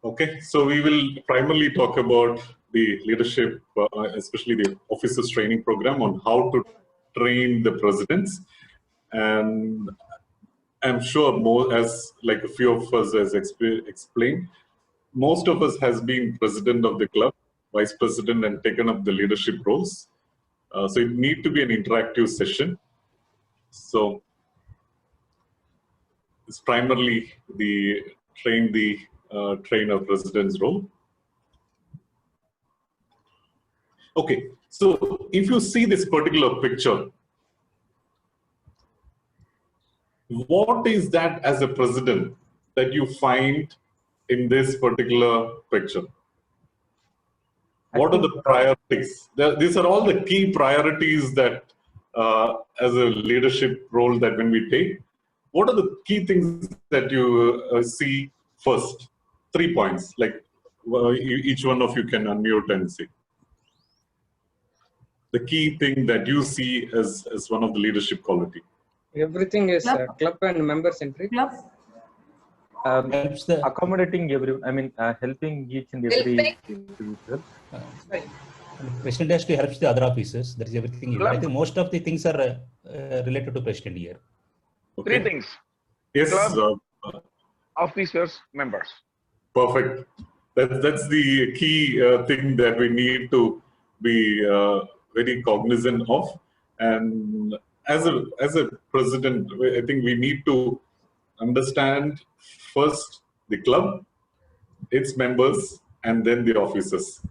Okay, so we will primarily talk about the leadership, especially the officers training program on how to train the presidents. And I'm sure more, as like a few of us has explained, most of us has been president of the club, vice president, and taken up the leadership roles. So it need to be an interactive session. So it's primarily the trainer president's role. Okay, so if you see this particular picture, what is that as a president that you find in this particular picture? What are the priorities? These are all the key priorities that as a leadership role that when we take, what are the key things that you see first? 3 points, like each one of you can unmute and say. The key thing that you see as one of the leadership quality. Everything is club and member centric. Club. Helps the accommodating everyone. I mean, helping each and every individual. President has to help the other officers. That is everything. I think most of the things are related to president here. Okay. 3 things. Yes. Club, officers, members. Perfect. That's the key thing that we need to be very cognizant of. And as a president, I think we need to understand first the club, its members, and then the officers.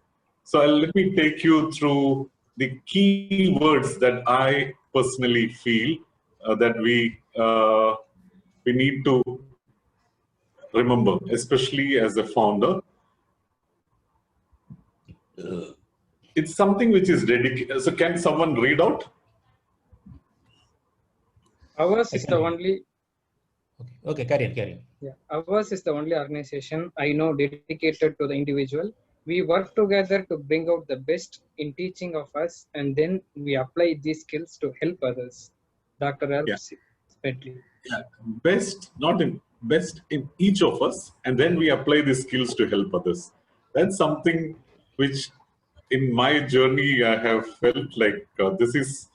So let me take you through the key words that I personally feel that we need to remember, especially as a founder. It's something which is dedicated. So can someone read out? Ours is the only. Okay, carry on. Yeah, ours is the only organization I know dedicated to the individual. We work together to bring out the best in teaching of us, and then we apply these skills to help others. Dr. helps Bentley. Yeah, best in each of us, and then we apply these skills to help others. That's something which, in my journey, I have felt like this is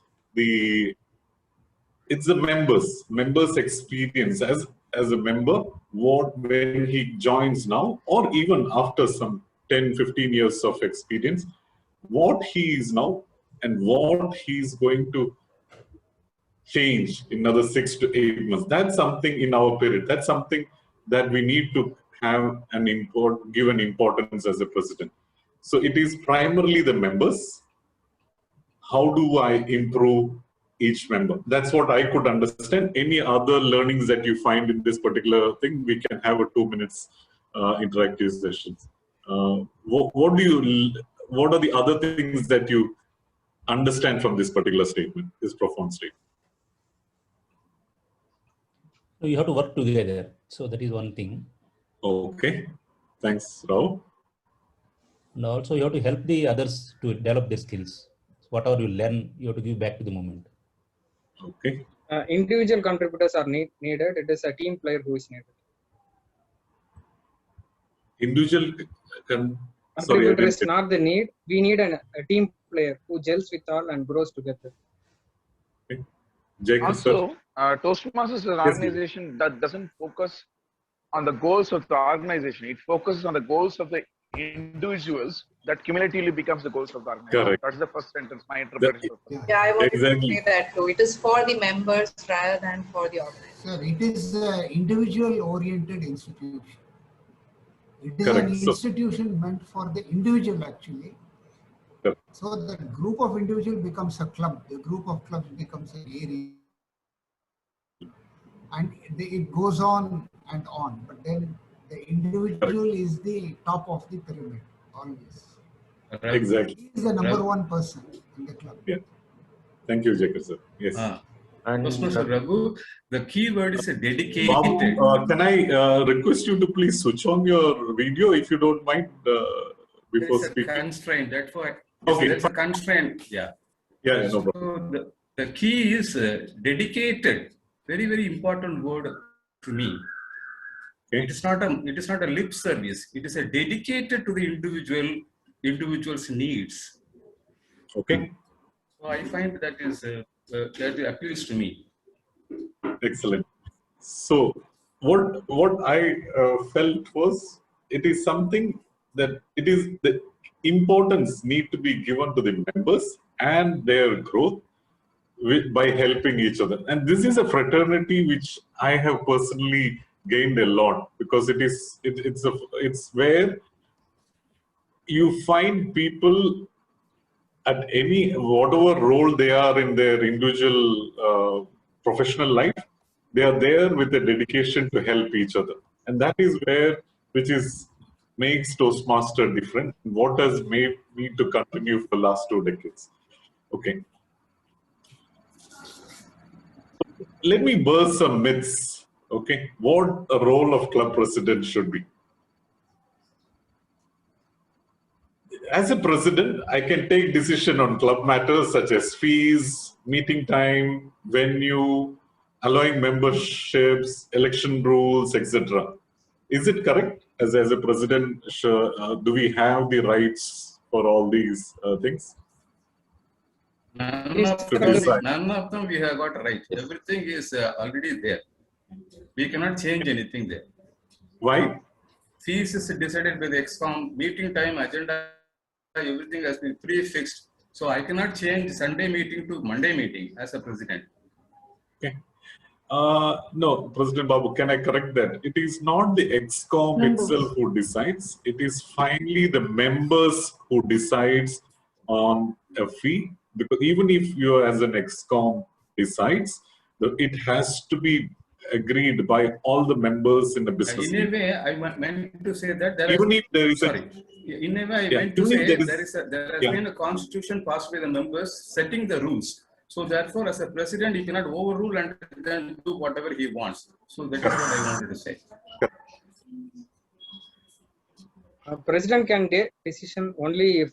it's the members' experience as a member. When he joins now, or even after some 10-15 years of experience, what he is now and what he's going to change in another 6 to 8 months. That's something in our period. That's something that we need to have give an importance as a president. So it is primarily the members. How do I improve each member? That's what I could understand. Any other learnings that you find in this particular thing, we can have a 2 minutes interactive sessions. What are the other things that you understand from this particular statement, this profound statement? You have to work together. So that is one thing. Okay. Thanks, Rao. And also you have to help the others to develop their skills. So whatever you learn, you have to give back to the movement. Okay. Individual contributors are needed. It is a team player who is needed. Individual contributor is not the need. We need a team player who gels with all and grows together. Okay. Jacob, also, Toastmasters is an organization that doesn't focus on the goals of the organization. It focuses on the goals of the individuals that cumulatively becomes the goals of the organization. Correct. That's the first sentence, my interpretation. Yeah, I wanted to say that too. It is for the members rather than for the organization. Sir, it is an individual-oriented institution. It is Correct. an institution meant for the individual actually. Correct. So the group of individuals becomes a club. The group of clubs becomes an area. And it goes on and on. But then the individual is the top of the pyramid always. Exactly. He is the number one person in the club. Yeah. Thank you, Jacob, sir. Yes. And Raghu, the key word is a dedicated. Babu, can I request you to please switch on your video if you don't mind before speaking? It's a constraint. Therefore, okay. That's a constraint. Yeah. Yeah, no problem. So the key is dedicated. Very, very important word to me. Okay. It is not a lip service. It is a dedicated to the individual's needs. Okay. So I find that appeals to me. Excellent. So what I felt was it is something that it is the importance need to be given to the members and their growth by helping each other. And this is a fraternity which I have personally gained a lot, because it's where you find people at any whatever role they are in their individual professional life, they are there with a dedication to help each other, and that is where makes Toastmaster different. What has made me to continue for the last 2 decades. Okay. Let me burst some myths. Okay, what a role of club president should be. As a president, I can take decision on club matters such as fees, meeting time, venue, allowing memberships, election rules, etc. Is it correct? As a president, do we have the rights for all these things? None of them we have got right. Everything is already there. We cannot change anything there. Why? Fees is decided by the ExCom, meeting time, agenda, everything has been pre-fixed. So I cannot change Sunday meeting to Monday meeting as a president. Okay. No, President Babu, can I correct that? It is not the ExCom itself who decides. It is finally the members who decides on a fee. Because even if you as an ExCom decides, it has to be agreed by all the members in the business. In a way, I meant to say that there even is, if there is sorry. In a way, I meant to say there has been a constitution passed by the members setting the rules. So therefore, as a president, he cannot overrule and then do whatever he wants. So that is what I wanted to say. President can take decision only if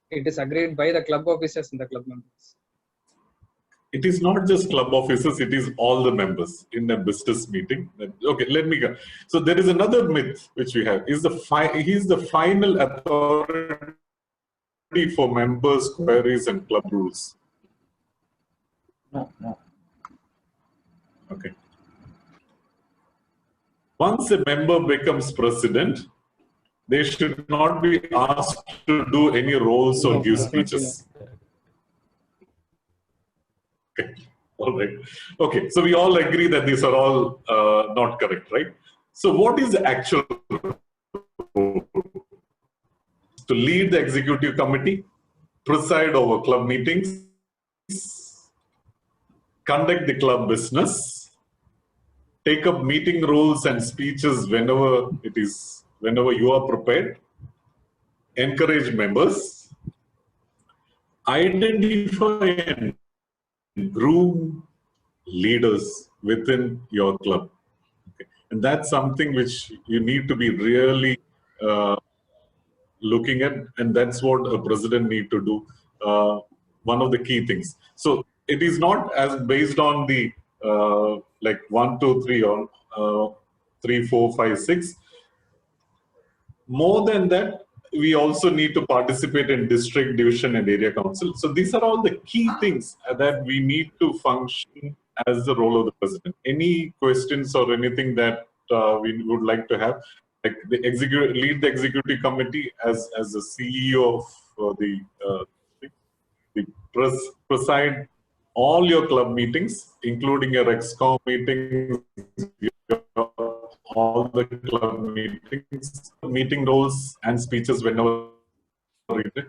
it is agreed by the club officers and the club members. It is not just club officers, it is all the members in a business meeting. Okay, let me go. So there is another myth which we have. He is the final authority for members' queries and club rules. No. Okay. Once a member becomes president, they should not be asked to do any roles or give speeches. Okay. All right. Okay. So we all agree that these are all not correct, right? So what is the actual role? To lead the executive committee, preside over club meetings, conduct the club business, take up meeting rules and speeches whenever you are prepared, encourage members, identify and groom leaders within your club. Okay. And that's something which you need to be really looking at, and that's what a president need to do. One of the key things. So it is not as based on the like 1, 2, 3 or 3, 4, 5, 6. More than that, we also need to participate in district, division, and area council. So these are all the key things that we need to function as the role of the president. Any questions or anything that we would like to have? Like lead the executive committee as the CEO of preside all your club meetings, including your ExCom meetings, all the club meetings, meeting roles and speeches whenever needed.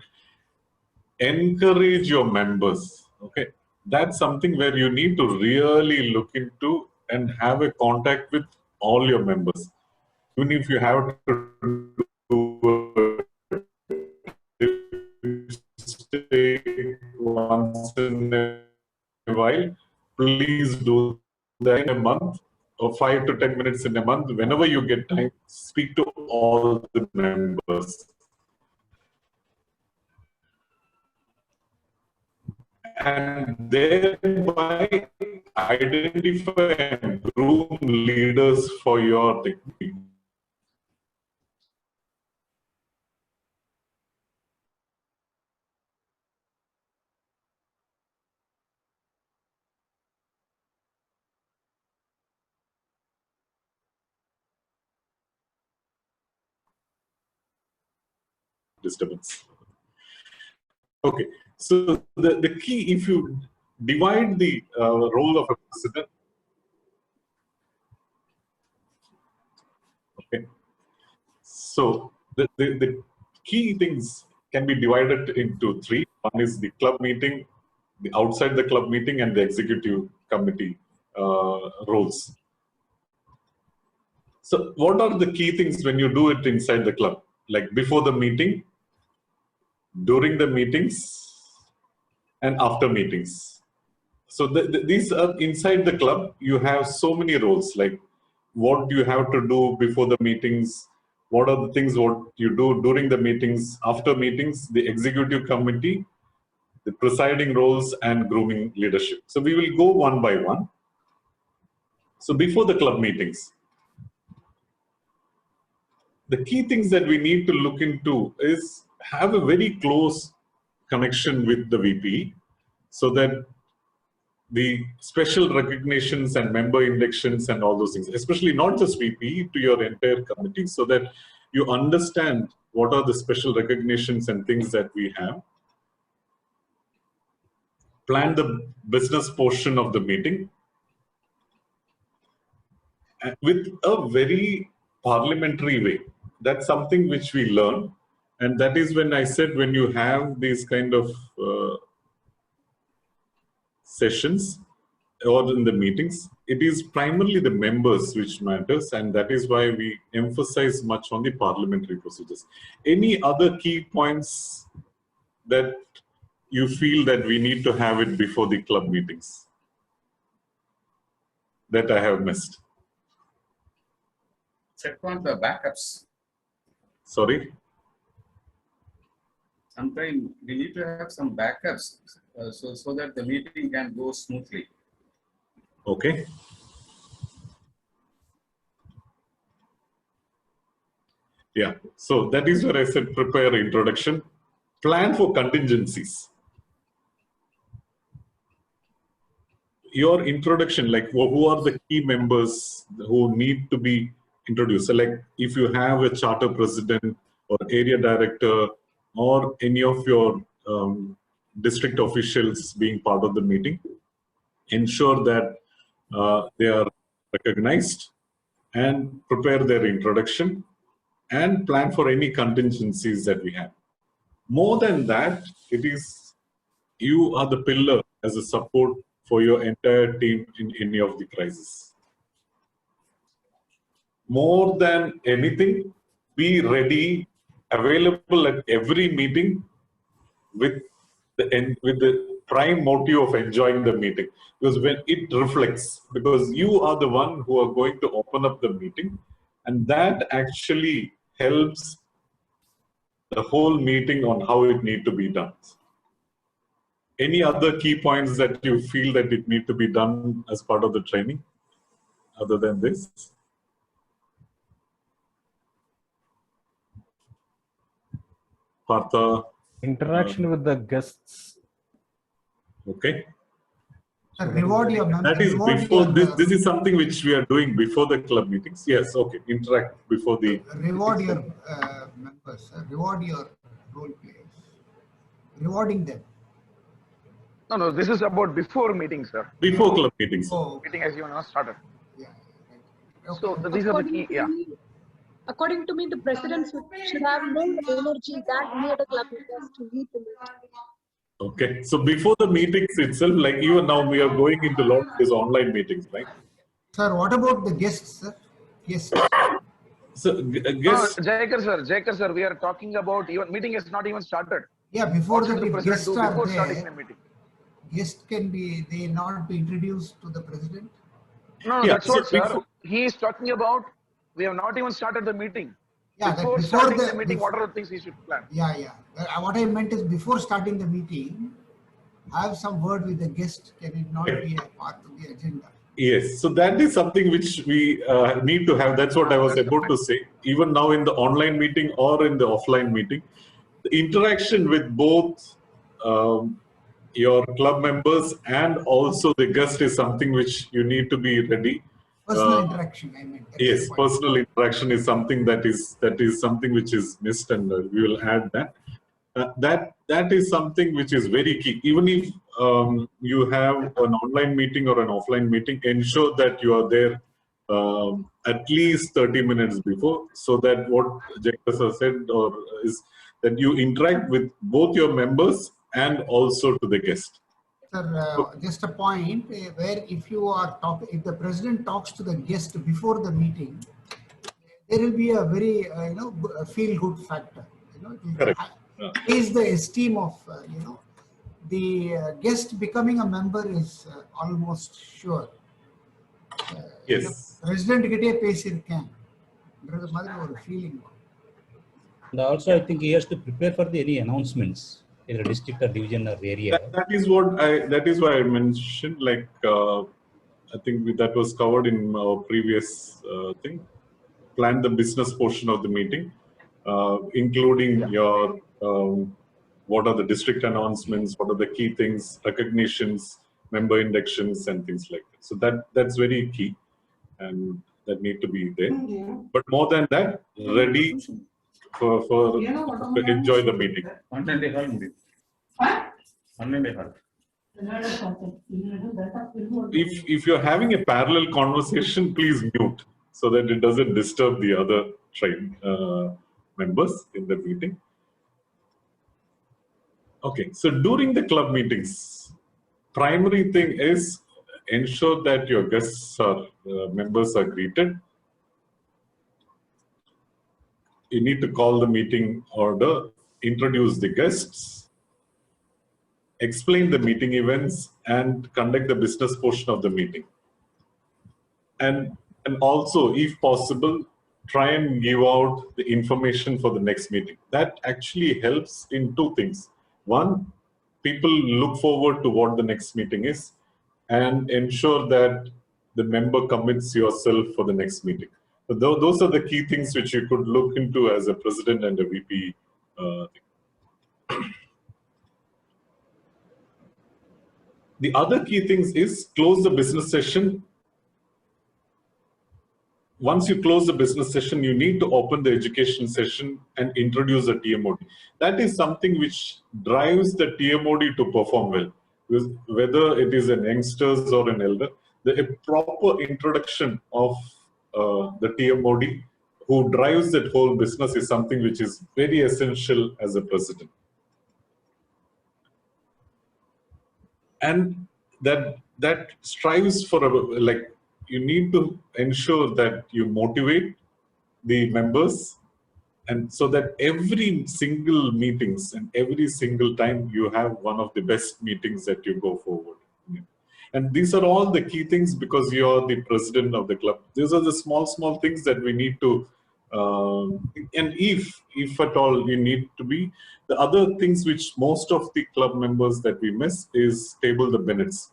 Encourage your members. Okay, that's something where you need to really look into and have a contact with all your members. Even if you have to do once in a while, please do that in a month or 5 to 10 minutes in a month. Whenever you get time, speak to all the members. and thereby identify and groom leaders for your team. Disturbance. Okay, so the key, if you divide the role of a president, okay, so the key things can be divided into three. One is the club meeting, the outside the club meeting, and the executive committee roles. So what are the key things when you do it inside the club? Like before the meeting, during the meetings, and after meetings. So these are inside the club. You have so many roles, like what you have to do before the meetings, what are the things what you do during the meetings, after meetings, the executive committee, the presiding roles, and grooming leadership. So we will go one by one. So before the club meetings, the key things that we need to look into is have a very close connection with the VP, so that the special recognitions and member inductions and all those things, especially not just VP, to your entire committee, so that you understand what are the special recognitions and things that we have. Plan the business portion of the meeting with a very parliamentary way. That's something which we learn. And that is when I said, when you have these kind of sessions or in the meetings, it is primarily the members which matters, and that is why we emphasize much on the parliamentary procedures. Any other key points that you feel that we need to have it before the club meetings that I have missed? Check on the backups. Sorry? Sometimes we need to have some backups so that the meeting can go smoothly. Okay. Yeah, so that is where I said prepare introduction. Plan for contingencies. Your introduction, like who are the key members who need to be introduced? So like if you have a charter president or area director or any of your district officials being part of the meeting, ensure that they are recognized and prepare their introduction and plan for any contingencies that we have. More than that, it is you are the pillar as a support for your entire team in any of the crises. More than anything, be ready, available at every meeting with the prime motive of enjoying the meeting. Because when it reflects, because you are the one who are going to open up the meeting, and that actually helps the whole meeting on how it need to be done. Any other key points that you feel that it need to be done as part of the training other than this? Partha? Interaction with the guests. Okay. Reward your members. That is before this is something which we are doing before the club meetings. Yes, okay. Interact before the reward your members. Reward your role players. Rewarding them. No, this is about before meetings, sir. Before club meetings. Oh, Meeting has even not started. yeah. Okay. So these are the key. Yeah. According to me, the president should have more energy than any other club members to lead the meeting. Okay, so before the meetings itself, like even now we are going into a lot of these online meetings, right? Sir, what about the guests, sir? Guests. So guests. Jayakar sir, we are talking about even meeting has not even started. Yeah, before that, the if guests are before there, starting the meeting? guests can be, they not be introduced to the president? No, Yeah, that's so what, sir. before- He is talking about, we have not even started the meeting. Yeah, Before starting the meeting, what are the things he should plan? Yeah. What I meant is before starting the meeting, have some word with the guest, can it not be a part of the agenda? Yes, so that is something which we need to have. That's what I was about to say. Even now in the online meeting or in the offline meeting, the interaction with both your club members and also the guest is something which you need to be ready. Personal interaction, I meant. Yes, personal interaction is something that is something which is missed, and we will add that. That is something which is very key. Even if you have an online meeting or an offline meeting, ensure that you are there at least 30 minutes before, so that what Jacob said is that you interact with both your members and also to the guest. Sir, just a point where if you are talking, if the president talks to the guest before the meeting, there will be a very feel-good factor. Correct. Raise the esteem of the guest becoming a member is almost sure. Yes. President get a can. Feeling. And also, I think he has to prepare for any announcements in a district or division or area. That is why I mentioned, like, I think that was covered in our previous thing. Plan the business portion of the meeting, including your what are the district announcements, what are the key things, recognitions, member inductions, and things like that. So that's very key, and that need to be there. But more than that, ready for to enjoy the meeting. If you're having a parallel conversation, please mute so that it doesn't disturb the other tribe members in the meeting. Okay, so during the club meetings, primary thing is ensure that your guests or members are greeted. You need to call the meeting order, introduce the guests, explain the meeting events, and conduct the business portion of the meeting. And also, if possible, try and give out the information for the next meeting. That actually helps in two things. One, people look forward to what the next meeting is, and ensure that the member commits yourself for the next meeting. So those are the key things which you could look into as a president and a VP. The other key things is close the business session. Once you close the business session, you need to open the education session and introduce the TMOD. That is something which drives the TMOD to perform well. Because whether it is an youngsters or an elder, a proper introduction of the TMOD who drives that whole business is something which is very essential as a president. And that strives for you need to ensure that you motivate the members, and so that every single meetings and every single time you have one of the best meetings that you go forward. And these are all the key things because you are the president of the club. These are the small things that we need to, and if at all you need to be, the other things which most of the club members that we miss is table the minutes.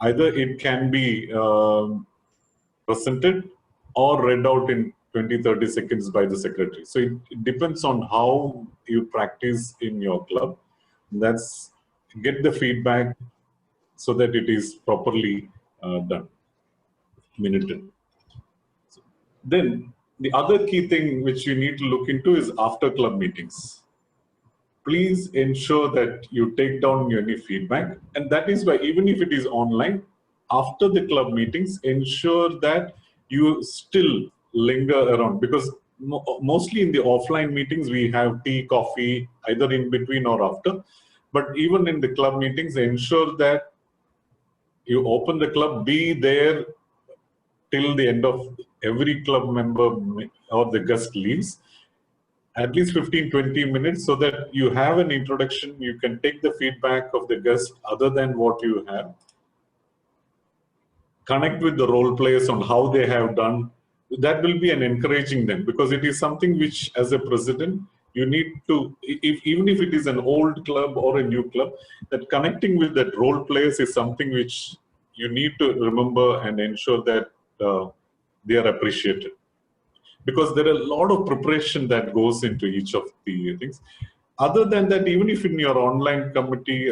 Either it can be presented or read out in 20-30 seconds by the secretary. So it depends on how you practice in your club. That's get the feedback so that it is properly done, minuted. So then the other key thing which you need to look into is after club meetings. Please ensure that you take down any feedback, and that is why even if it is online, after the club meetings, ensure that you still linger around, because mostly in the offline meetings we have tea, coffee, either in between or after. But even in the club meetings, ensure that you open the club, be there till the end of every club member or the guest leaves. At least 15-20 minutes so that you have an introduction, you can take the feedback of the guest other than what you have. Connect with the role players on how they have done. That will be an encouraging them, because it is something which as a president, You need to, even if it is an old club or a new club, that connecting with that role players is something which you need to remember and ensure that they are appreciated. Because there are a lot of preparation that goes into each of the things. Other than that, even if in your online committee,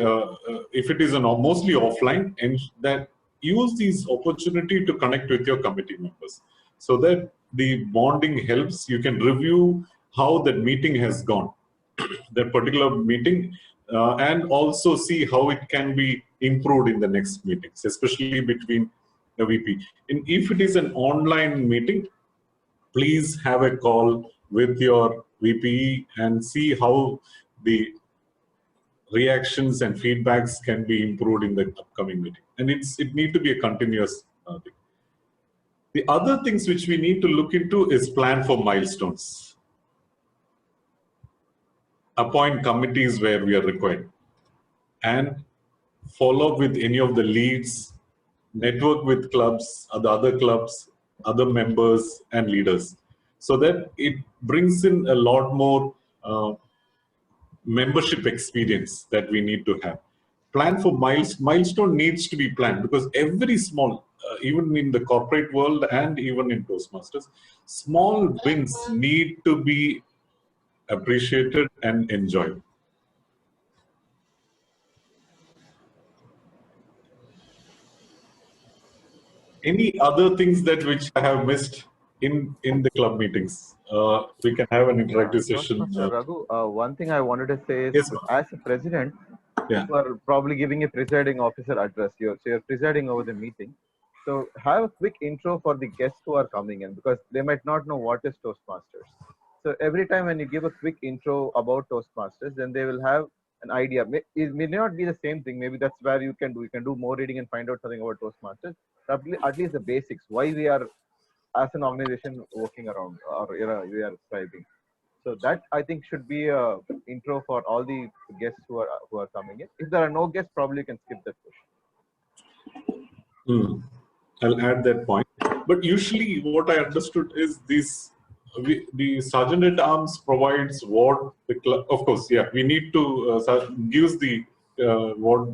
if it is mostly offline, and that use these opportunity to connect with your committee members, so that the bonding helps. You can review how that meeting has gone, that particular meeting, and also see how it can be improved in the next meetings, especially between the VP. And if it is an online meeting, please have a call with your VPE and see how the reactions and feedbacks can be improved in the upcoming meeting. And it need to be a continuous thing. The other things which we need to look into is plan for milestones. Appoint committees where we are required, and follow up with any of the leads, network with clubs, other clubs, other members and leaders, so that it brings in a lot more membership experience that we need to have. Plan for milestone needs to be planned, because every small, even in the corporate world and even in Toastmasters, small wins need to be appreciated and enjoyed. Any other things that which I have missed in the club meetings? We can have an interactive session. Raghu, one thing I wanted to say is, yes, as a president, yeah, you are probably giving a presiding officer address. So you're presiding over the meeting. So have a quick intro for the guests who are coming in, because they might not know what is Toastmasters. So every time when you give a quick intro about Toastmasters, then they will have an idea. It may not be the same thing. Maybe that's where you can do more reading and find out something about Toastmasters. At least the basics, why we are as an organization working around, or we are striving. So that, I think, should be a intro for all the guests who are coming in. If there are no guests, probably you can skip that question. I'll add that point. But usually, what I understood is this: the Sergeant at Arms provides what the club. Of course, yeah, we need to gives the what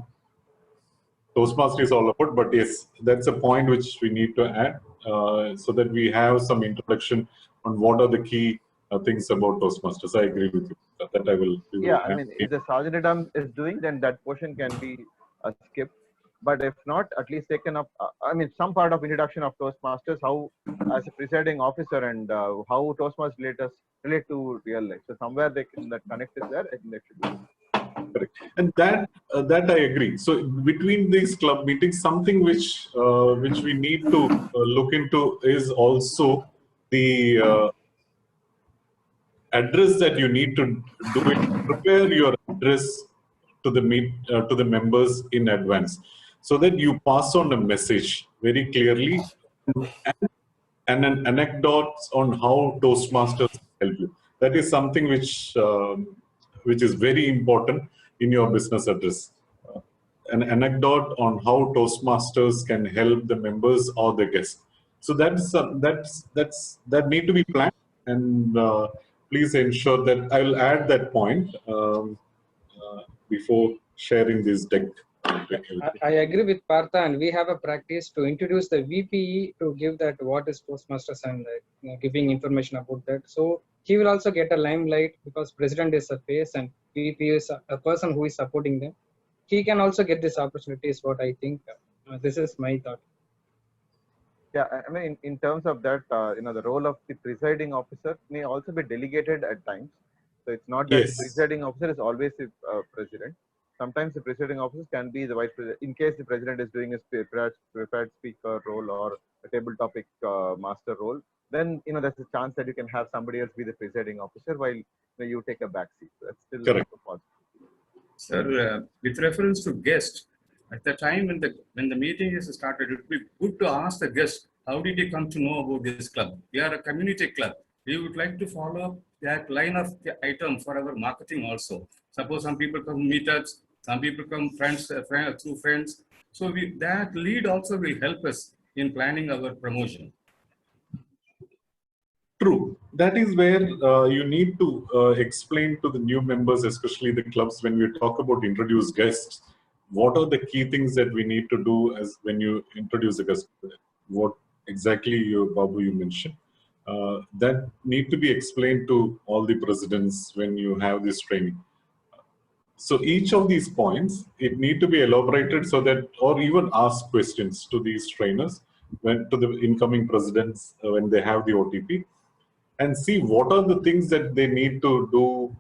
Toastmaster is all about. But yes, that's a point which we need to add, so that we have some introduction on what are the key things about Toastmasters. I agree with you. That I will. Yeah, I mean, if the Sergeant at Arms is doing, then that portion can be skipped. But if not, at least taken up. I mean, some part of introduction of Toastmasters, how as a presiding officer, and how Toastmasters relate to real life. So somewhere that connect is there. I think that should be. Correct. And that I agree. So between these club meetings, something which we need to look into is also the address that you need to do it. Prepare your address to the members in advance, so that you pass on a message very clearly, and an anecdotes on how Toastmasters help you. That is something which is very important in your business address. An anecdote on how Toastmasters can help the members or the guests. So that need to be planned, and please ensure that I will add that point before sharing this deck. I agree with Partha, and we have a practice to introduce the VPE to give that what is Toastmasters, and giving information about that. So he will also get a limelight, because President is a face and VP is a person who is supporting them. He can also get this opportunity, is what I think. This is my thought. Yeah, I mean, in terms of that, the role of the presiding officer may also be delegated at times. So it's not that the presiding officer is always the president. Sometimes the presiding officer can be the vice president, in case the president is doing a prepared speaker role or a table topic master role. Then there's a chance that you can have somebody else be the presiding officer while you take a back seat. So that's still correct. Possible. Sir, with reference to guests, at the time when the meeting is started, it would be good to ask the guest, how did you come to know about this club? We are a community club. We would like to follow up that line of the item for our marketing also. Suppose some people come meetups, some people come through friends. So that lead also will help us in planning our promotion. True. That is where you need to explain to the new members, especially the clubs, when we talk about introduce guests, what are the key things that we need to do as when you introduce a guest? What exactly Babu, you mentioned. That need to be explained to all the presidents when you have this training. So each of these points, it need to be elaborated so that, or even ask questions to these trainers, when to the incoming presidents when they have the OTP, and see what are the things that they need to do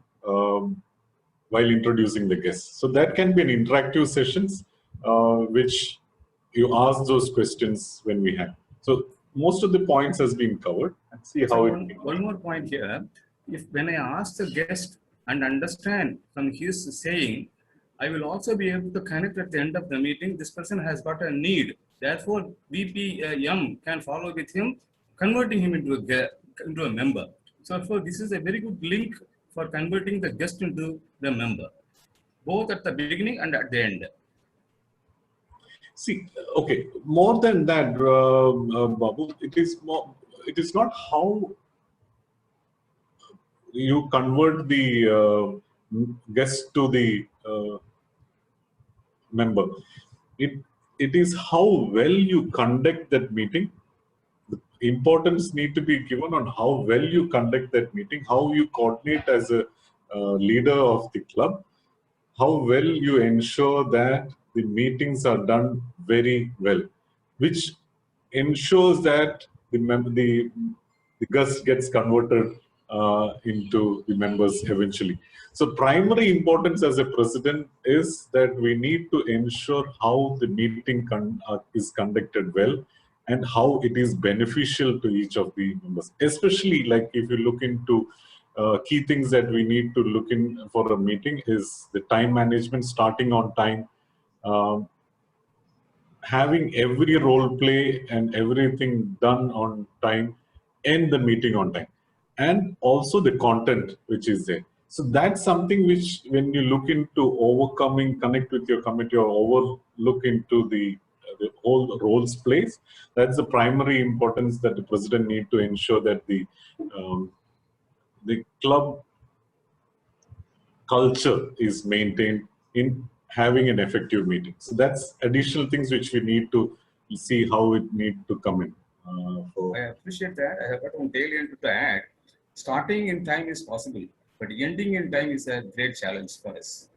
while introducing the guests. So that can be an interactive sessions, which you ask those questions when we have. So most of the points has been covered. And see how one more point here. If when I ask the guest and understand from his saying, I will also be able to connect at the end of the meeting. This person has got a need. Therefore, VPM can follow with him, converting him into a member. So therefore, this is a very good link for converting the guest into the member, both at the beginning and at the end. See, okay, more than that, Babu, it is not how you convert the guest to the member. It is how well you conduct that meeting. The importance need to be given on how well you conduct that meeting, how you coordinate as a leader of the club, how well you ensure that the meetings are done very well, which ensures that the guest gets converted into the members eventually. So primary importance as a president is that we need to ensure how the meeting is conducted well and how it is beneficial to each of the members. Especially like if you look into key things that we need to look in for a meeting is the time management, starting on time, having every role play and everything done on time, end the meeting on time, and also the content which is there. So that's something which when you look into overcoming, connect with your committee or overlook into the whole roles plays, that's the primary importance that the president need to ensure that the club culture is maintained in having an effective meeting. So that's additional things which we need to see how it need to come in. I appreciate that. I have got one daily entry to add. Starting in time is possible, but ending in time is a great challenge for us.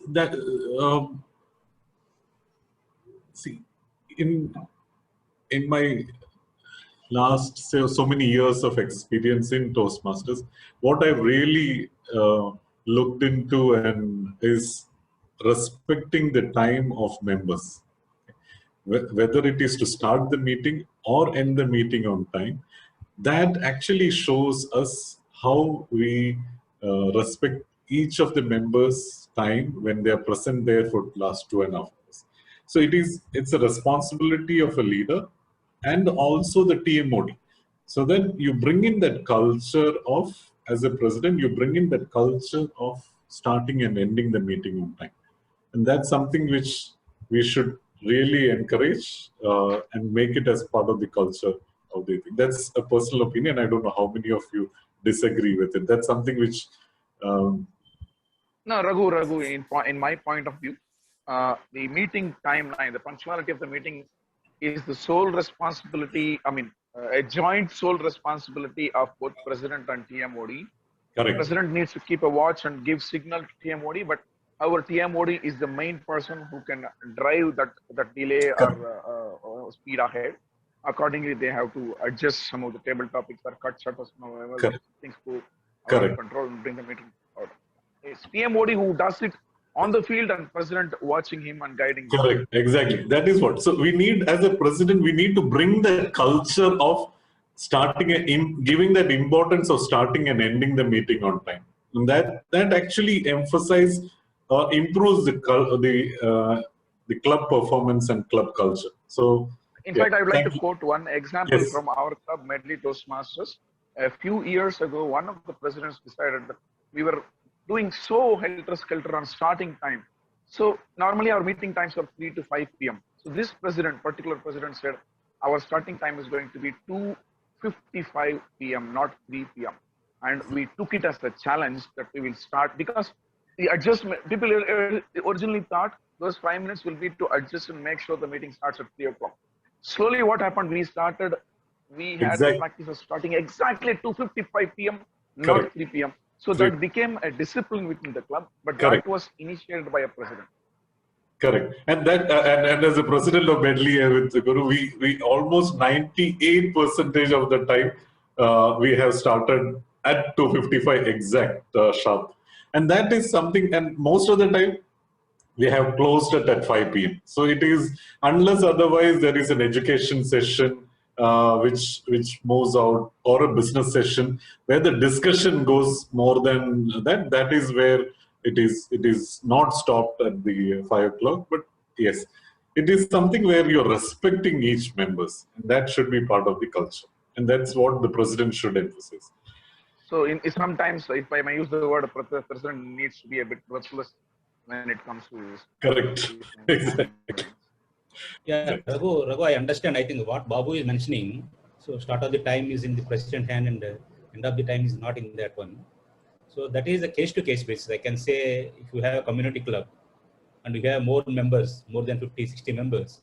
That see, in my last so many years of experience in Toastmasters, what I really looked into and is respecting the time of members. Whether it is to start the meeting or end the meeting on time, that actually shows us how we respect each of the members' time when they are present there for the last 2.5 hours. So it's a responsibility of a leader and also the TMOD. So then you bring in that culture of, as a president, you bring in that culture of starting and ending the meeting on time. And that's something which we should really encourage and make it as part of the culture of the thing. That's a personal opinion. I don't know how many of you disagree with it. That's something which... No, Raghu, in my point of view, the meeting timeline, the punctuality of the meeting is the sole responsibility, a joint sole responsibility of both President and TMOD. Correct. The President needs to keep a watch and give signal to TMOD, but our TMOD is the main person who can drive that delay or speed ahead. Accordingly, they have to adjust some of the table topics or cut shutters, things to control and bring the meeting out. It's TMOD who does it on the field and president watching him and guiding him. Correct, exactly. That is what. So we need, as a president, we need to bring the culture of giving that importance of starting and ending the meeting on time. And that actually emphasizes improves the club performance and club culture. So, in fact, I would like to quote one example from our club, Medley Toastmasters. A few years ago, one of the presidents decided that we were doing so helter-skelter on starting time. So normally our meeting times are 3 to 5 p.m. So this particular president said, our starting time is going to be 2 2:55 p.m., not 3 p.m. And we took it as a challenge that we will start, because the adjustment, people originally thought those 5 minutes will be to adjust and make sure the meeting starts at 3 o'clock. Slowly what happened, we had the practice of starting exactly at 2:55 p.m., not 3 p.m. So that became a discipline within the club, but that was initiated by a president. Correct. And that and as a president of Medley with Guru, we almost 98% of the time we have started at 2:55 exact sharp. And that is something, and most of the time we have closed it at 5 p.m. So it is, unless otherwise there is an education session which moves out, or a business session where the discussion goes more than that, that is where it is not stopped at the 5 o'clock. But yes, it is something where you're respecting each members, and that should be part of the culture, and that's what the president should emphasize. So sometimes, if I may use the word, the president needs to be a bit ruthless when it comes to this. Correct. Exactly. Yeah, Raghu, I understand. I think what Babu is mentioning, so start of the time is in the president hand and end of the time is not in that one. So that is a case-to-case basis. I can say if you have a community club and you have more members, more than 50, 60 members,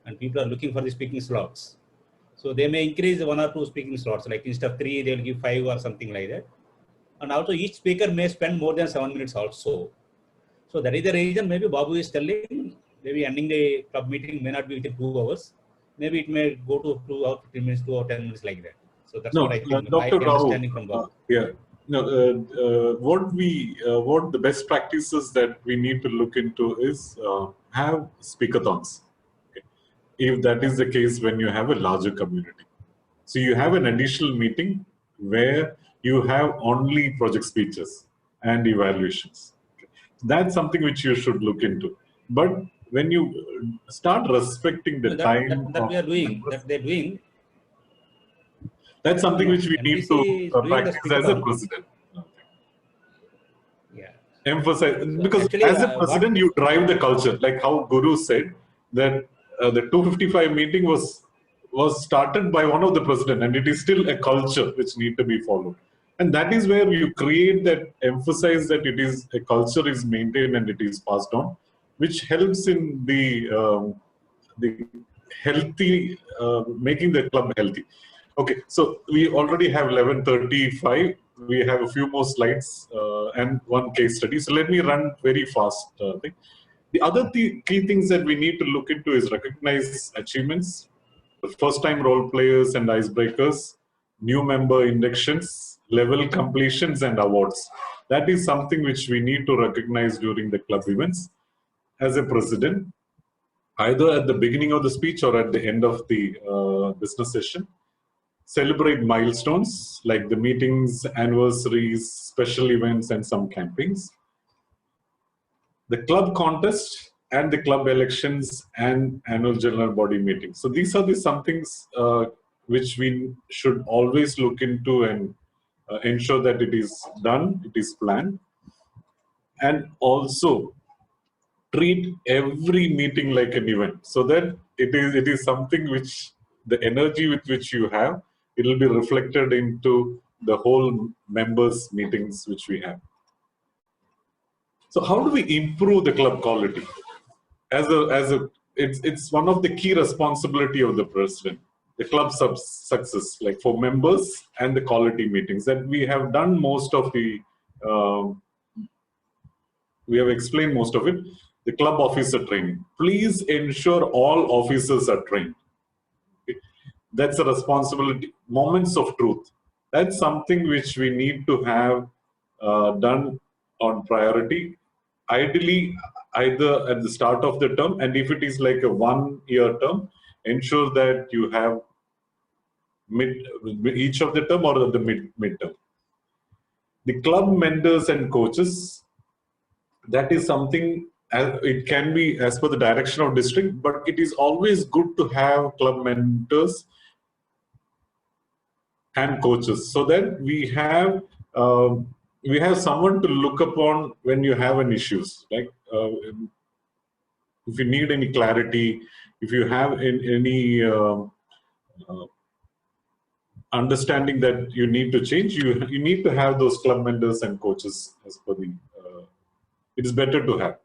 and people are looking for the speaking slots, so they may increase 1 or 2 speaking slots, like instead of 3, they will give 5 or something like that. And also each speaker may spend more than 7 minutes also. So that is the reason maybe Babu is telling, maybe ending the club meeting may not be within 2 hours. Maybe it may go to 2 or 15 minutes, 2 or 10 minutes like that. So that's what I think. My understanding from Babu. Yeah. No, what the best practices that we need to look into is have speakathons. Okay. If that is the case when you have a larger community. So you have an additional meeting where you have only project speeches and evaluations. Okay. That's something which you should look into. But when you start respecting the time that we are doing, that they're doing, that's something which we need to practice as a president. Yeah. Emphasize, so because actually, as a president, you drive the culture. Like how Guru said that the 2:55 meeting was started by one of the president, and it is still a culture which need to be followed. And that is where you create that, emphasize that it is a culture is maintained and it is passed on, which helps in the healthy, making the club healthy. Okay, so we already have 11:35. We have a few more slides and one case study. So let me run very fast. The other key things that we need to look into is recognize achievements, the first-time role players and icebreakers, new member inductions, level completions, and awards. That is something which we need to recognize during the club events as a president, either at the beginning of the speech or at the end of the business session. Celebrate milestones like the meetings, anniversaries, special events, and some campaigns. The club contest and the club elections and annual general body meetings. So these are the some things which we should always look into and ensure that it is done, it is planned. And also treat every meeting like an event, so that it is something which the energy with which you have, it will be reflected into the whole members meetings which we have. So how do we improve the club quality? It's one of the key responsibility of the president, the club success, like for members and the quality meetings. That we have done most of the, we have explained most of it. The club officer training. Please ensure all officers are trained. That's a responsibility. Moments of truth. That's something which we need to have done on priority. Ideally, either at the start of the term, and if it is like a 1-year term, ensure that you have each of the term or the mid-term. The club mentors and coaches, that is something, it can be as per the direction of district, but it is always good to have club mentors and coaches, so that we have someone to look upon when you have an issues. Like if you need any clarity, if you have any understanding that you need to change, you need to have those club mentors and coaches as per the, it is better to have.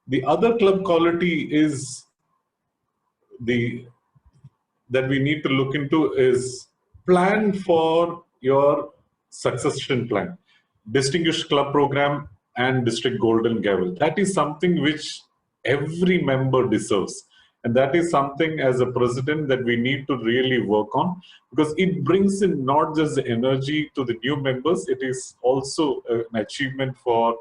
The other club quality is that we need to look into is plan for your succession plan. Distinguished club program and district golden gavel. That is something which every member deserves. And that is something as a president that we need to really work on, because it brings in not just the energy to the new members, it is also an achievement for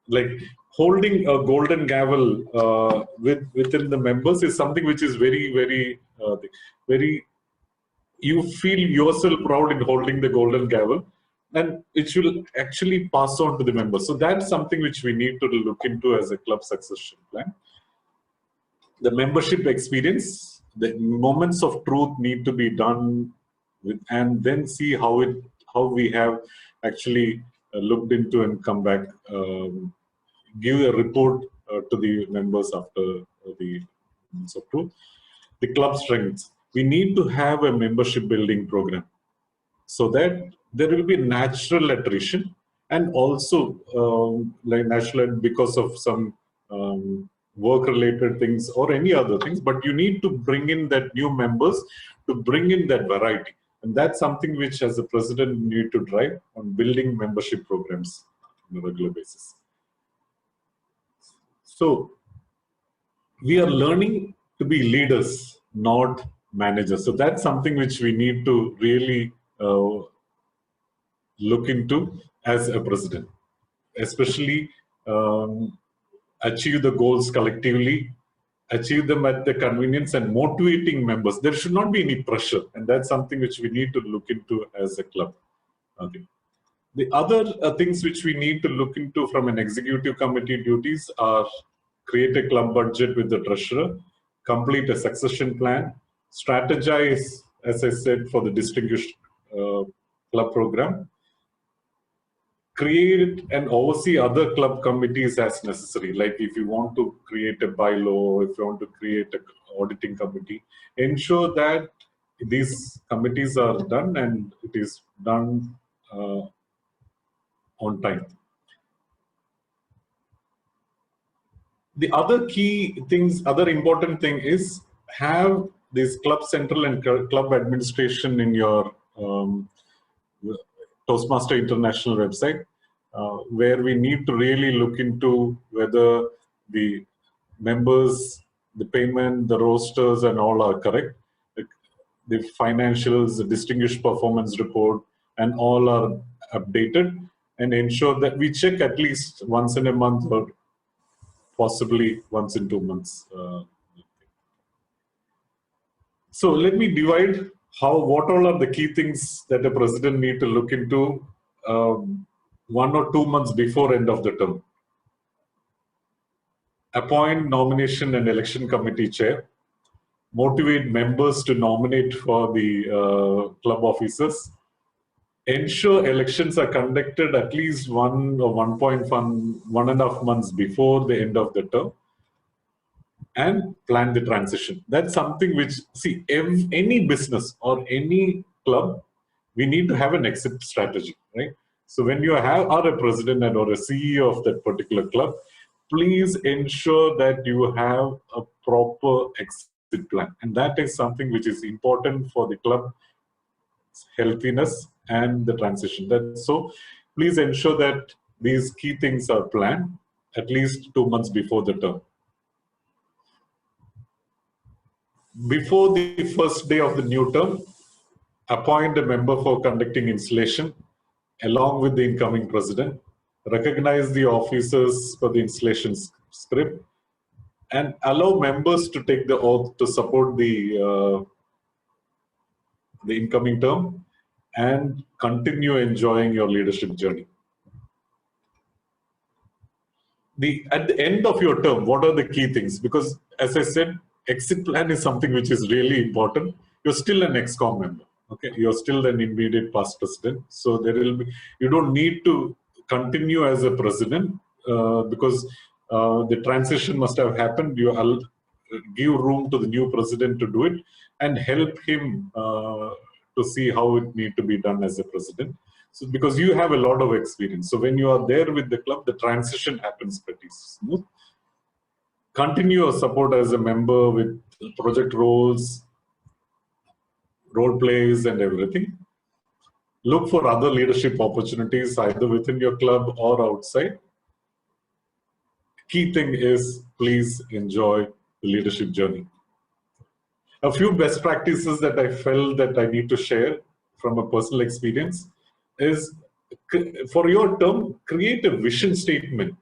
like holding a golden gavel within the members is something which is very you feel yourself proud in holding the golden gavel, and it will actually pass on to the members. So that's something which we need to look into as a club succession plan. The membership experience, the moments of truth need to be done with, and then see how we have actually looked into and come back, give a report to the members after the moments of truth. The club strengths. We need to have a membership building program so that there will be natural attrition, and also like natural because of some work-related things or any other things, but you need to bring in that new members to bring in that variety. And that's something which as a president you need to drive on building membership programs on a regular basis. So we are learning to be leaders, not managers. So that's something which we need to really look into as a president, especially achieve the goals collectively, achieve them at the convenience, and motivating members. There should not be any pressure, and that's something which we need to look into as a club. Okay. The other things which we need to look into from an executive committee duties are create a club budget with the treasurer, complete a succession plan, strategize, as I said, for the distinguished club program, create and oversee other club committees as necessary. Like if you want to create a bylaw, if you want to create an auditing committee, ensure that these committees are done and it is done on time. The other key things, other important thing is have this club central and club administration in your Toastmaster International website, where we need to really look into whether the members, the payment, the rosters and all are correct. The financials, the distinguished performance report and all are updated, and ensure that we check at least once in a month or possibly once in 2 months. So let me divide what all are the key things that a president need to look into 1 or 2 months before end of the term. Appoint nomination and election committee chair. Motivate members to nominate for the club officers. Ensure elections are conducted at least 1 or 1.5 months before the end of the term, and plan the transition. That's something which, see, any business or any club, we need to have an exit strategy, right? So when you are a president and or a CEO of that particular club, please ensure that you have a proper exit plan. And that is something which is important for the club healthiness and the transition. So please ensure that these key things are planned at least 2 months before the term. Before the first day of the new term, appoint a member for conducting installation along with the incoming president. Recognize the officers for the installation script and allow members to take the oath to support the incoming term and continue enjoying your leadership journey. At the end of your term, what are the key things? Because as I said, exit plan is something which is really important. You're still an ex-com member. Okay, you're still an immediate past president. So there will be, you don't need to continue as a president because the transition must have happened. give room to the new president to do it and help him to see how it need to be done as a president. So because you have a lot of experience. So when you are there with the club, the transition happens pretty smooth. Continue your support as a member with project roles, role plays and everything. Look for other leadership opportunities either within your club or outside. Key thing is please enjoy the leadership journey. A few best practices that I felt that I need to share from a personal experience is, for your term, create a vision statement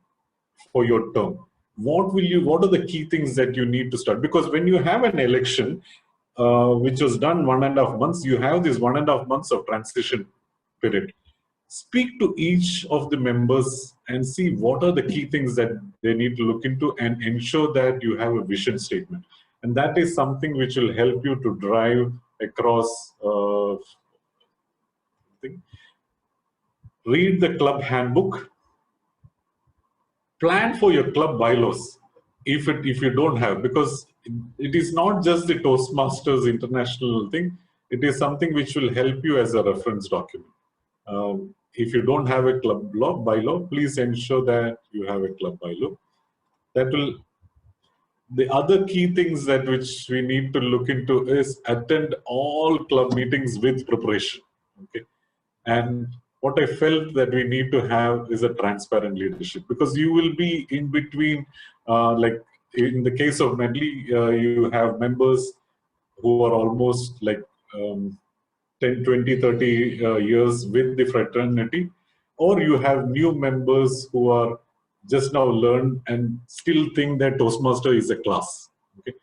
for your term. What are the key things that you need to start? Because when you have an election, which was done 1.5 months, you have this 1.5 months of transition period. Speak to each of the members and see what are the key things that they need to look into and ensure that you have a vision statement. And that is something which will help you to drive across. Read the club handbook. Plan for your club bylaws if you don't have, because it is not just the Toastmasters international thing. It is something which will help you as a reference document. If you don't have a club bylaw, please ensure that you have a club bylaw. That will. The other key things that which we need to look into is attend all club meetings with preparation. Okay, and what I felt that we need to have is a transparent leadership, because you will be in between, like in the case of Medley, you have members who are almost like 10, 20, 30 years with the fraternity, or you have new members who are just now learned and still think that Toastmaster is a class. Okay,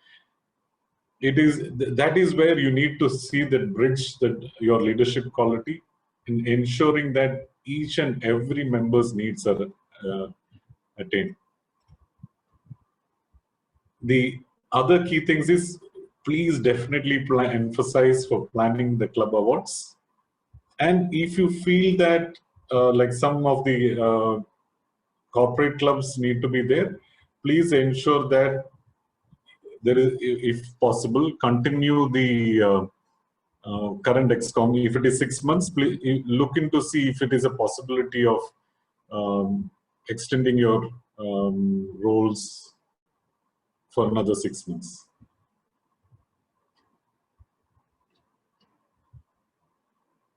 that is where you need to see that bridge, that your leadership quality, in ensuring that each and every member's needs are attained. The other key things is, please definitely emphasize for planning the club awards. And if you feel that like some of the corporate clubs need to be there, please ensure that there is, if possible, continue the current ExCom. If it is 6 months, please look into see if it is a possibility of extending your roles for another 6 months.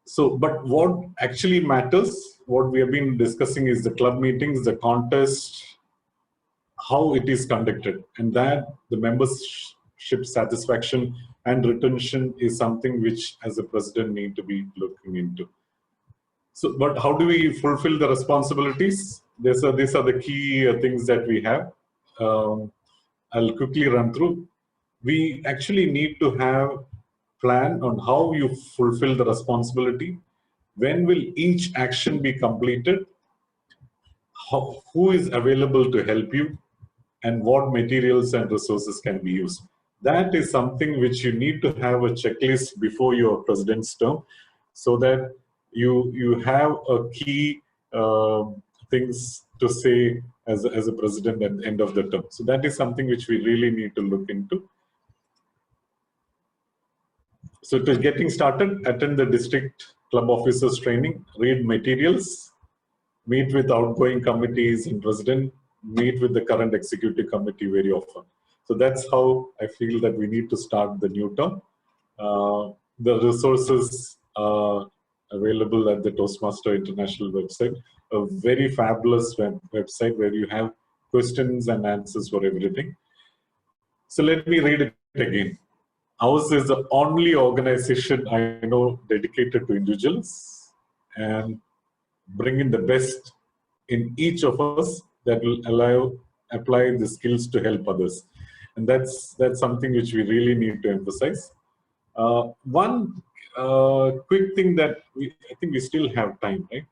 So, but what actually matters, what we have been discussing, is the club meetings, the contest, how it is conducted, and that the membership satisfaction and retention is something which as a president need to be looking into. So, but how do we fulfill the responsibilities? These are the key things that we have. I'll quickly run through. We actually need to have plan on how you fulfill the responsibility. When will each action be completed? Who is available to help you? And what materials and resources can be used? That is something which you need to have a checklist before your president's term, so that you have a key things to say as a president at the end of the term. So that is something which we really need to look into. So to getting started, attend the district club officers training, read materials, meet with outgoing committees and president, meet with the current executive committee very often. So that's how I feel that we need to start the new term. The resources are available at the Toastmaster International website, a very fabulous website where you have questions and answers for everything. So let me read it again. Ours is the only organization I know dedicated to individuals and bring in the best in each of us that will apply the skills to help others. And that's something which we really need to emphasize. One quick thing that I think we still have time, right?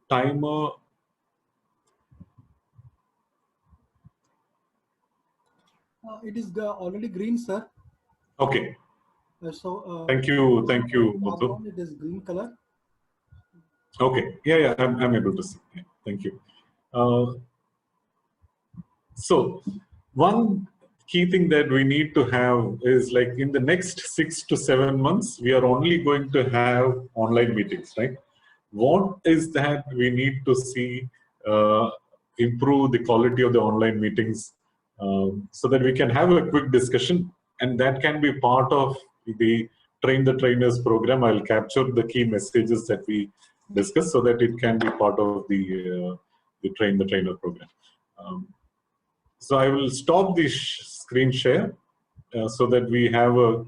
Timer. It is already green, sir. Okay. So thank you, Muthu. It is green color. Okay, yeah, I'm able to see. Yeah, thank you. So one key thing that we need to have is, like, in the next 6 to 7 months, we are only going to have online meetings, right? What is that we need to see improve the quality of the online meetings, so that we can have a quick discussion, and that can be part of the Train the Trainers program. I'll capture the key messages that we discuss so that it can be part of the Train the Trainer program. So I will stop the screen share so that we have a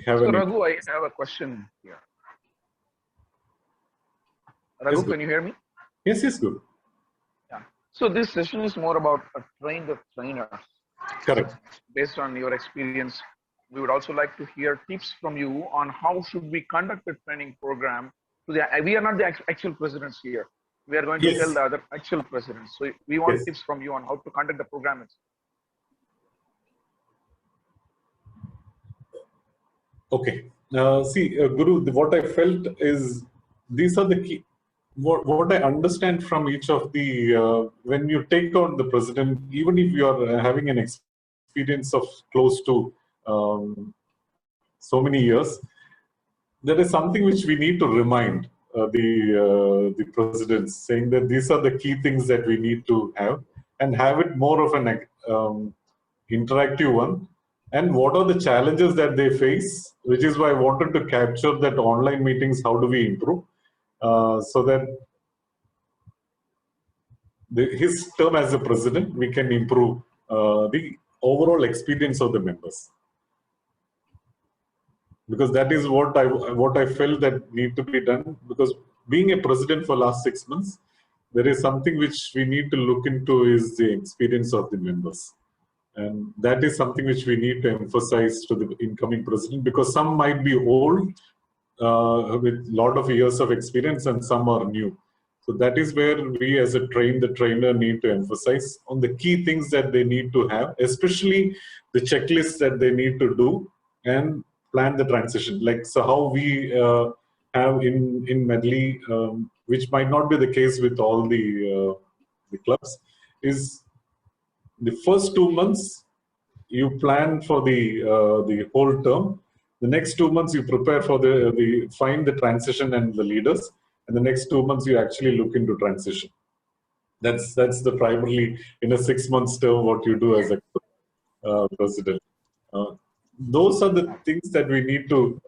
So Raghu, I have a question here. Raghu, yes, can you hear me? Yes, yes, good. Yeah. So this session is more about a train the trainer. Correct. Based on your experience, we would also like to hear tips from you on how should we conduct the training program. We are not the actual presidents here. We are going to tell the other actual presidents. So we want tips from you on how to conduct the program. Okay. See, Guru, what I felt is these are the key. What I understand from each of the, when you take on the president, even if you are having an experience of close to so many years, there is something which we need to remind the presidents, saying that these are the key things that we need to have it more of an interactive one. And what are the challenges that they face, which is why I wanted to capture that online meetings, how do we improve, so that his term as a president, we can improve the overall experience of the members. Because that is what I felt that need to be done. Because being a president for last 6 months, there is something which we need to look into is the experience of the members. And that is something which we need to emphasize to the incoming president, because some might be old with a lot of years of experience and some are new. So that is where we as a trainer need to emphasize on the key things that they need to have, especially the checklists that they need to do and plan the transition. Like, so how we have in Medley, which might not be the case with all the clubs, is the first 2 months you plan for the whole term. The next 2 months you prepare for find the transition and the leaders, and the next 2 months you actually look into transition. That's the primarily in a 6 months term what you do as a president. Those are the things that we need to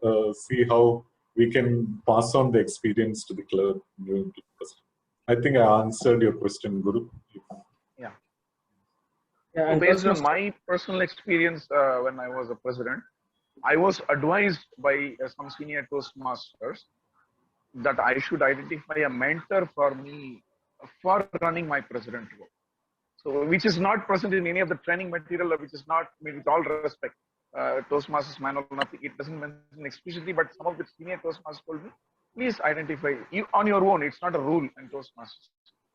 see how we can pass on the experience to the club. I think I answered your question, Guru. Yeah. Yeah, so based on my personal experience when I was a president, I was advised by some senior Toastmasters that I should identify a mentor for me for running my president role. So, which is not present in any of the training material, or which is not, with all respect, Toastmasters manual, nothing. It doesn't mention explicitly, but some of the senior Toastmasters told me, please identify you on your own. It's not a rule in Toastmasters.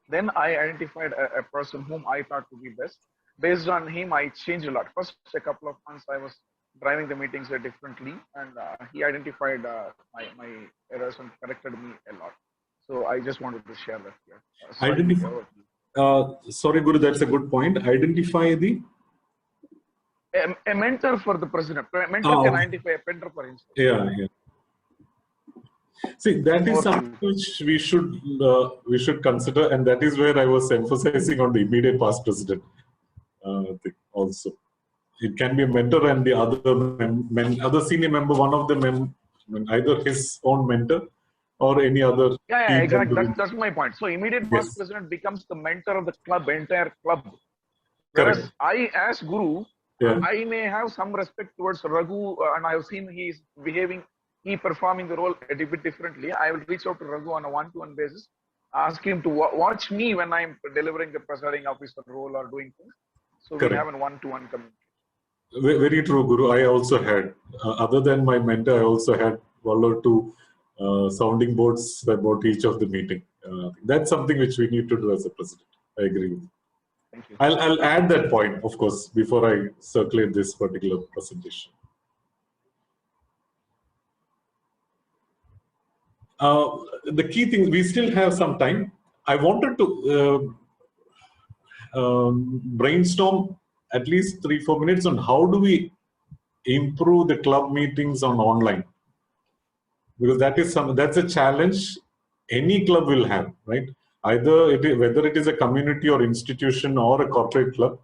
Then I identified a person whom I thought would be best. Based on him, I changed a lot. First, a couple of months, I was driving the meetings differently, and he identified my errors and corrected me a lot. So I just wanted to share that here. Sorry, Guru, that's a good point. Identify the a mentor for the president. A mentor can identify a mentor for himself. Yeah. See, that is something which we should consider, and that is where I was emphasizing on the immediate past president. Also, it can be a mentor and the other senior member, one of them, either his own mentor or any other. Yeah, exactly. That's my point. So immediate past president becomes the mentor of the club, entire club. Whereas I, as Guru, I may have some respect towards Raghu, and I have seen he's performing the role a bit differently. I will reach out to Raghu on a one-to-one basis, ask him to watch me when I'm delivering the presiding officer role or doing things. So we have a one-to-one communication. Very true, Guru. I also had, other than my mentor, I also had 1 or 2 sounding boards about each of the meeting. That's something which we need to do as a president. I agree with you. Thank you. I'll add that point, of course, before I circulate this particular presentation. The key thing, we still have some time. I wanted to brainstorm at least 3-4 minutes on how do we improve the club meetings on online, because that's a challenge any club will have, right? Whether it is a community or institution or a corporate club,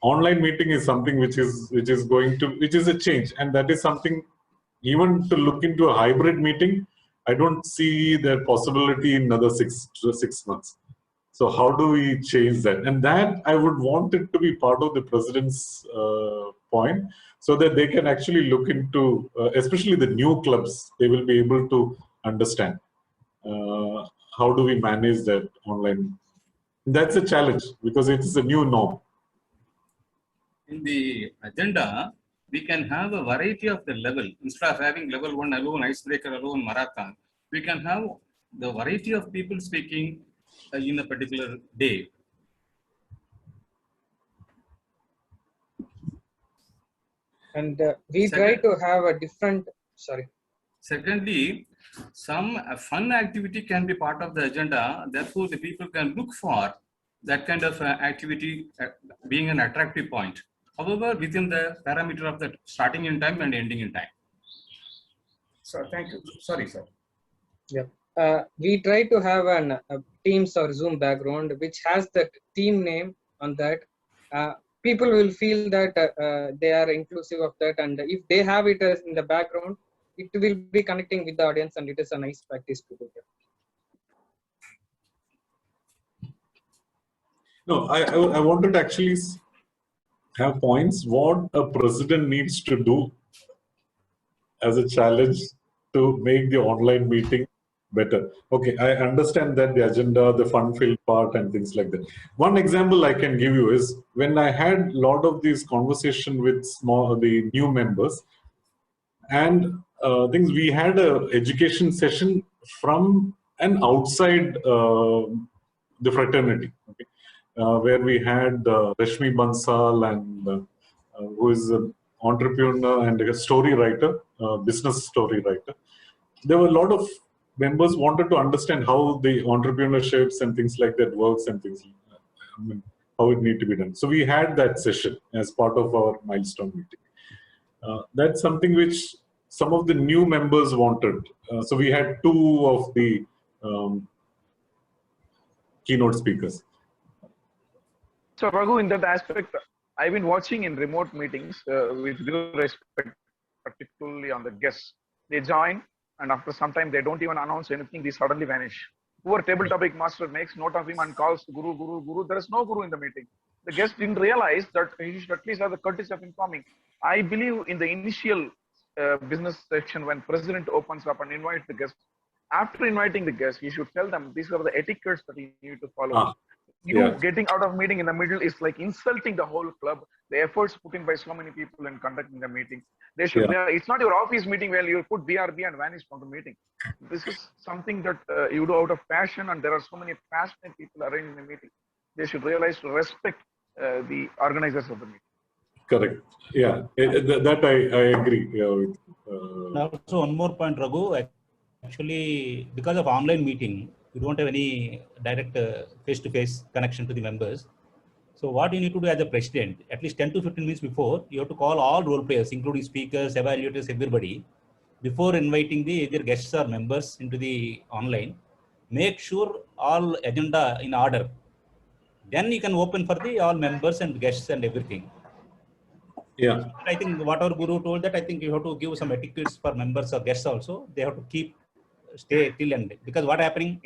online meeting is something which is a change, and that is something even to look into a hybrid meeting. I don't see the possibility in another 6 months. So how do we change that? And that I would want it to be part of the president's point, so that they can actually look into, especially the new clubs, they will be able to understand how do we manage that online. That's a challenge because it is a new norm. In the agenda, we can have a variety of the level. Instead of having level 1 alone, icebreaker alone, marathon, we can have the variety of people speaking in a particular day. And we try to have a different, Secondly, some fun activity can be part of the agenda. Therefore, the people can look for that kind of activity being an attractive point. However, within the parameter of the starting in time and ending in time. So, thank you. Sorry, sir. Yeah. We try to have a Teams or Zoom background which has the team name on that. People will feel that they are inclusive of that, and if they have it as in the background, it will be connecting with the audience, and it is a nice practice to do. No, I wanted to actually have points what a president needs to do as a challenge to make the online meeting better. Okay, I understand that the agenda, the fun-filled part and things like that. One example I can give you is when I had a lot of these conversation with the new members, and things, we had a education session from an outside the fraternity, okay? Where we had Rashmi Bansal, and who is an entrepreneur and a story writer, business story writer. There were a lot of members wanted to understand how the entrepreneurships and things like that works, and things like that. I mean, how it need to be done. So we had that session as part of our milestone meeting. That's something which some of the new members wanted. So we had 2 of the keynote speakers. So Raghu, in that aspect, I've been watching in remote meetings with due respect, particularly on the guests. They join, and after some time, they don't even announce anything. They suddenly vanish. Poor table topic master makes note of him and calls Guru, Guru, Guru. There is no Guru in the meeting. The guest didn't realize that he should at least have the courtesy of informing. I believe in the initial business section, when president opens up and invites the guests, after inviting the guests, he should tell them these are the etiquettes that you need to follow. Getting out of meeting in the middle is like insulting the whole club. The efforts put in by so many people in conducting the meeting. They should. It's not your office meeting where you put BRB and vanish from the meeting. This is something that you do out of passion, and there are so many passionate people arranging the meeting. They should realize to respect the organizers of the meeting. Correct. Yeah, that I agree with. Also, one more point, Raghu. Actually, because of online meeting, you don't have any direct face-to-face connection to the members. So what you need to do as a president, at least 10 to 15 minutes before, you have to call all role players, including speakers, evaluators, everybody, before inviting the either guests or members into the online. Make sure all agenda in order. Then you can open for the all members and guests and everything. Yeah. I think whatever Guru told, that I think you have to give some etiquettes for members or guests also. They have to stay till end, because what happening,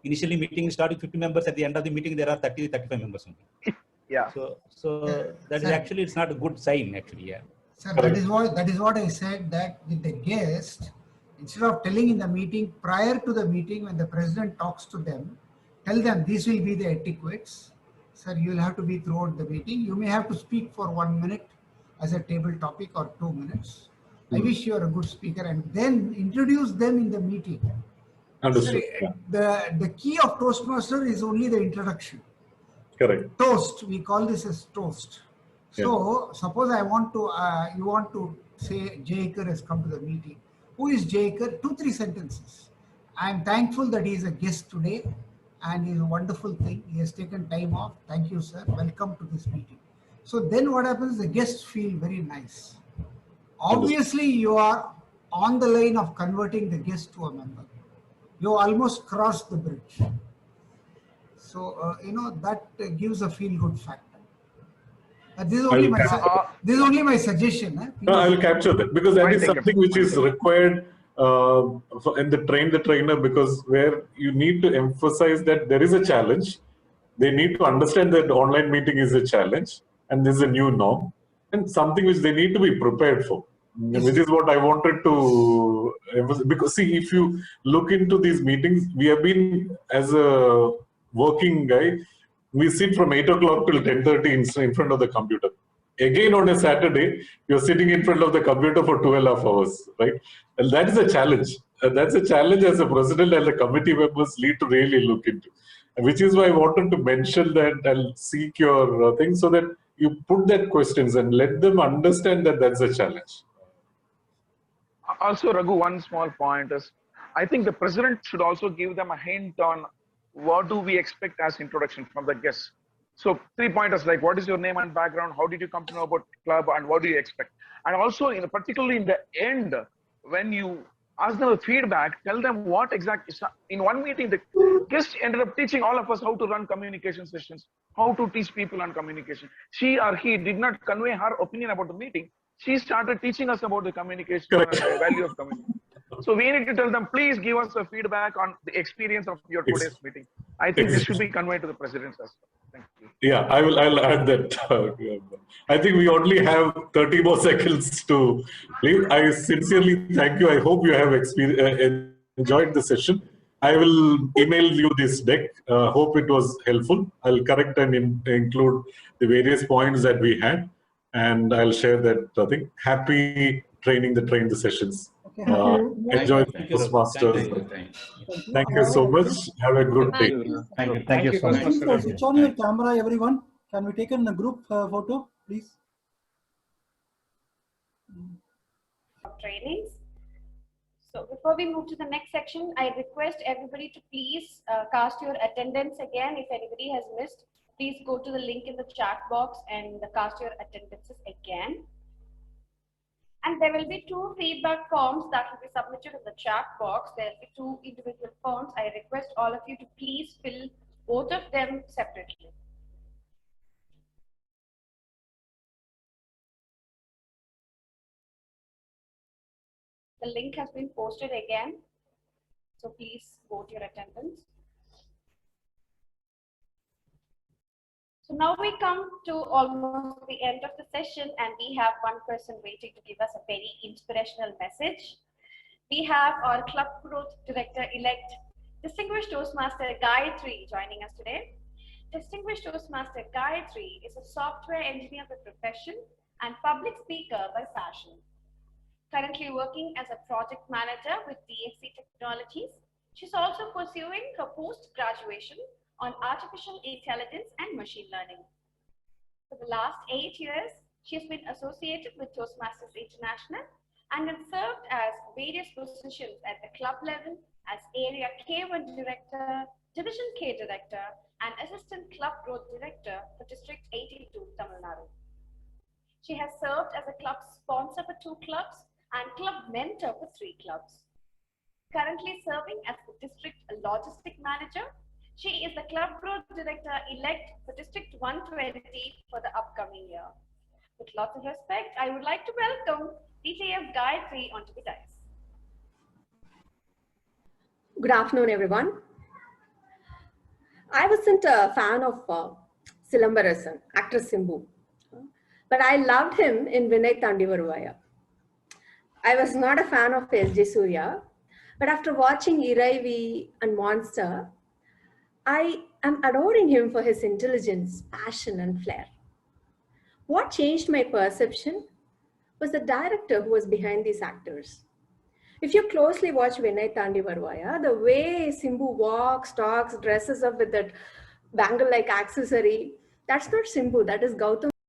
initially meeting starting 50 members, at the end of the meeting there are 30-35 members only. Yeah. So that is actually, it's not a good sign actually. Yeah. Sir, that is what I said, that with the guest, instead of telling in the meeting, prior to the meeting, when the president talks to them, tell them these will be the etiquettes. Sir, you will have to be throughout the meeting. You may have to speak for 1 minute as a table topic or 2 minutes. I wish you are a good speaker, and then introduce them in the meeting. Understood. Sir, the key of Toastmaster is only the introduction. Correct. Toast, we call this as toast. So suppose I want to, you want to say Jay Iker has come to the meeting. Who is Jacob? 2-3 sentences. I am thankful that he is a guest today and it's a wonderful thing. He has taken time off. Thank you, sir. Welcome to this meeting. So then what happens, the guests feel very nice. Obviously, you are on the line of converting the guest to a member. You almost crossed the bridge. So, that gives a feel-good factor. This is only my suggestion. No, I will capture that because that is something which is required in the trainer, because where you need to emphasize that there is a challenge. They need to understand that online meeting is a challenge and this is a new norm and something which they need to be prepared for. Yes. Which is what I wanted to emphasize. Because see, if you look into these meetings, we have been, as a working guy, we sit from 8 o'clock till 10:30 in front of the computer. Again, on a Saturday, you're sitting in front of the computer for 2.5 hours, right? And that is a challenge. That's a challenge as a president and the committee members need to really look into. Which is why I wanted to mention that I'll seek your thing so that you put that questions and let them understand that that's a challenge. Also, Raghu, one small point is, I think the president should also give them a hint on what do we expect as introduction from the guests. So 3 pointers like what is your name and background, how did you come to know about club, and what do you expect? And also, particularly in the end, when you ask them feedback, tell them what exactly. In one meeting, the guest ended up teaching all of us how to run communication sessions, how to teach people on communication. She or he did not convey her opinion about the meeting. She started teaching us about the communication and the value of communication. So we need to tell them, please give us a feedback on the experience of your today's meeting. I think this should be conveyed to the president as well. Thank you. Yeah, I'll add that. I think we only have 30 more seconds to leave. I sincerely thank you. I hope you have enjoyed the session. I will email you this deck. Hope it was helpful. I'll correct and include the various points that we had. And I'll share that thing. Happy training the train the sessions. Enjoy the Toastmasters. Thank you so much. Have a good day. Thank you so much. Switch on your camera, everyone. Can we take in a group photo, please? Trainings. So before we move to the next section, I request everybody to please cast your attendance again. If anybody has missed, please go to the link in the chat box and cast your attendances again. And there will be 2 feedback forms that will be submitted in the chat box. There will be 2 individual forms. I request all of you to please fill both of them separately. The link has been posted again, so please vote your attendance. So now we come to almost the end of the session, and we have one person waiting to give us a very inspirational message. We have our Club Growth Director-elect, Distinguished Toastmaster Gayatri, joining us today. Distinguished Toastmaster Gayatri is a software engineer by profession and public speaker by passion. Currently working as a project manager with DSC Technologies, she's also pursuing her post-graduation on artificial intelligence and machine learning. For the last 8 years, she has been associated with Toastmasters International and has served as various positions at the club level as Area K1 Director, Division K Director, and Assistant Club Growth Director for District 82, Tamil Nadu. She has served as a club sponsor for 2 clubs and club mentor for 3 clubs. Currently serving as the District Logistic Manager, she is the Club Growth Director-elect for District 120 for the upcoming year. With lots of respect, I would like to welcome DTF Gayatri onto the dais. Good afternoon, everyone. I wasn't a fan of Silambarasan, actor Simbu, but I loved him in Vinay Tandivaruvaya. I was not a fan of S.J. Surya, but after watching Iraivi and Monster, I am adoring him for his intelligence, passion, and flair. What changed my perception was the director who was behind these actors. If you closely watch Vinay Tandivaruvaya, the way Simbu walks, talks, dresses up with that bangle-like accessory, that's not Simbu, that is Gautam.